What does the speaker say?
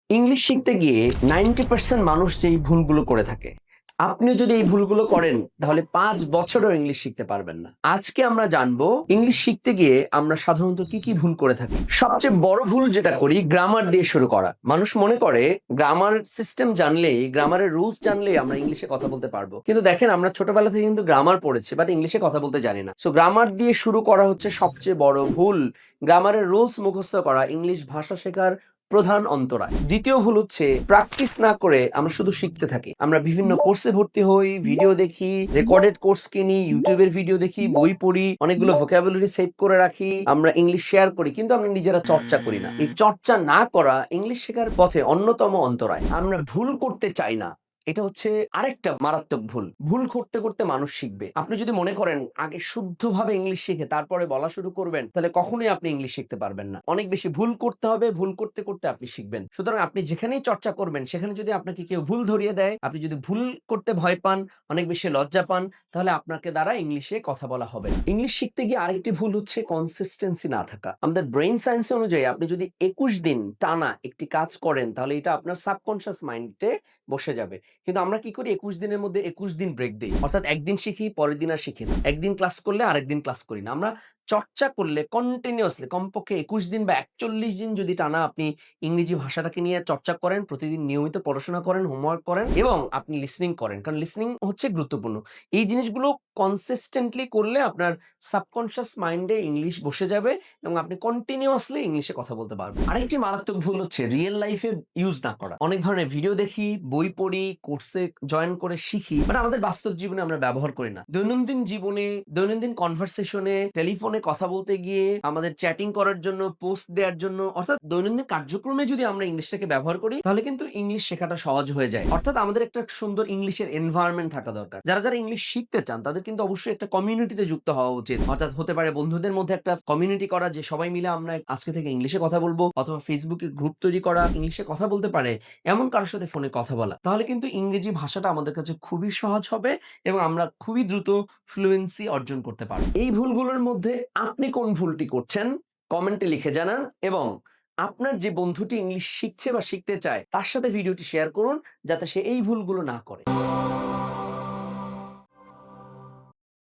English শিখতে গিয়ে 90% মানুষ যে এই ভুলগুলো করে থাকে, আপনি যদি এই ভুলগুলো করেন তাহলে 5 বছরেও ইংলিশ শিখতে পারবেন না। আজকে আমরা জানবো ইংলিশ শিখতে গিয়ে আমরা সাধারণত কি কি ভুল করে থাকি। সবচেয়ে বড় ভুল যেটা করি, গ্রামার দিয়ে শুরু করা। মানুষ মনে করে গ্রামার সিস্টেম জানলেই, গ্রামারের রুলস জানলেই আমরা ইংলিশে কথা বলতে পারবো। কিন্তু দেখেন, আমরা ছোটবেলা থেকে কিন্তু গ্রামার পড়েছি, বাট ইংলিশে কথা বলতে জানি না। সো গ্রামার দিয়ে শুরু করা হচ্ছে সবচেয়ে বড় ভুল। গ্রামারের রুলস মুখস্থ করা ইংলিশ ভাষা শেখার প্রধান অন্তরায়। দ্বিতীয় ভুল হচ্ছে প্র্যাকটিস না করে আমরা শুধু শিখতে থাকি। আমরা বিভিন্ন কোর্সে ভর্তি হই, ভিডিও দেখি, রেকর্ডেড কোর্স কিনি, ইউটিউবের ভিডিও দেখি, বই পড়ি, অনেকগুলো ভোকাবুলারি সেভ করে রাখি, আমরা ইংলিশ শেয়ার করি, কিন্তু আমরা নিজেরা চর্চা করি না। এই চর্চা না করা ইংলিশ শেখার পথে অন্যতম অন্তরায়। আমরা ভুল করতে চাই না, এটা হচ্ছে আরেকটা মারাত্মক ভুল। ভুল করতে করতে মানুষ শিখবে। আপনি যদি মনে করেন আগে শুদ্ধভাবে ইংলিশ শিখে তারপরে বলা শুরু করবেন, তাহলে কখনোই আপনি ইংলিশ শিখতে পারবেন না। অনেক বেশি ভুল করতে হবে, ভুল করতে করতে আপনি শিখবেন। সুতরাং আপনি যেখানেই চর্চা করবেন, সেখানে যদি আপনাকে কেউ ভুল ধরিয়ে দেয়, আপনি যদি ভুল করতে ভয় পান, অনেক বেশি লজ্জা পান, তাহলে আপনাকে দ্বারা ইংলিশে কথা বলা হবে। ইংলিশ শিখতে গিয়ে আরেকটি ভুল হচ্ছে কনসিস্টেন্সি না থাকা। আমাদের ব্রেইন সায়েন্স অনুযায়ী আপনি যদি 21 দিন টানা একটি কাজ করেন, তাহলে এটা আপনার সাবকনশিয়াস মাইন্ডে বসে যাবে। কিন্তু আমরা কি করি, 21 দিনের মধ্যে 21 দিন ব্রেক দেই। অর্থাৎ একদিন শিখি, পরের দিন আর শিখি না। একদিন ক্লাস করলে আরেকদিন ক্লাস করি না। আমরা চর্চা করলে কন্টিনিউয়াসলি কমপক্ষে 21 দিন বা 41 দিন যদি টানা আপনি ইংরেজি ভাষাটাকে নিয়ে চর্চা করেন, প্রতিদিন নিয়মিত পড়াশোনা করেন, হোমওয়ার্ক করেন এবং আপনি লিসনিং করেন। কারণ লিসনিং হচ্ছে গুরুত্বপূর্ণ। এই জিনিসগুলো কনসিস্টেন্টলি করলে আপনার সাবকনশিয়াস মাইন্ডে ইংলিশ বসে যাবে এবং আপনি কন্টিনিউয়াসলি ইংলিশে কথা বলতে পারবেন। আরেকটি মারাত্মক ভুল হচ্ছে রিয়েল লাইফে ইউজ না করা। অনেক ধরনের ভিডিও দেখি, বই পড়ি, কোর্সে জয়েন করে শিখি, বাট আমাদের বাস্তব জীবনে আমরা ব্যবহার করি না। দৈনন্দিন জীবনে, দৈনন্দিন কনভারসেশনে, টেলিফোনে কথা বলতে গিয়ে, আমাদের চ্যাটিং করার জন্য, পোস্ট দেওয়ার জন্য, অর্থাৎ দৈনন্দিন কার্যক্রমে যদি আমরা ইংলিশটাকে ব্যবহার করি, তাহলে কিন্তু ইংলিশ শেখাটা সহজ হয়ে যায়। অর্থাৎ আমাদের একটা সুন্দর ইংলিশের এনভায়রনমেন্ট থাকা দরকার। যারা যারা ইংলিশ শিখতে চান, তাদের কিন্তু অবশ্যই একটা কমিউনিটিতে যুক্ত হওয়া উচিত। অর্থাৎ হতে পারে বন্ধুদের মধ্যে একটা কমিউনিটি করা, যে সবাই মিলে আমরা আজকে থেকে ইংলিশে কথা বলবো, অথবা ফেসবুকে গ্রুপ তৈরি করা, ইংলিশে কথা বলতে পারে এমন কারোর সাথে ফোনে কথা বলা। তাহলে কিন্তু ইংরেজি ভাষাটা আমাদের কাছে খুবই সহজ হবে এবং আমরা খুবই দ্রুত ফ্লুয়েন্সি অর্জন করতে পারব। এই ভুলগুলোর মধ্যে আপনি কোন ভুলটি করছেন কমেন্টে লিখে জানান, এবং আপনার যে বন্ধুটি ইংলিশ শিখছে বা শিখতে চায় তার সাথে ভিডিওটি শেয়ার করুন, যাতে সে এই ভুলগুলো না করে।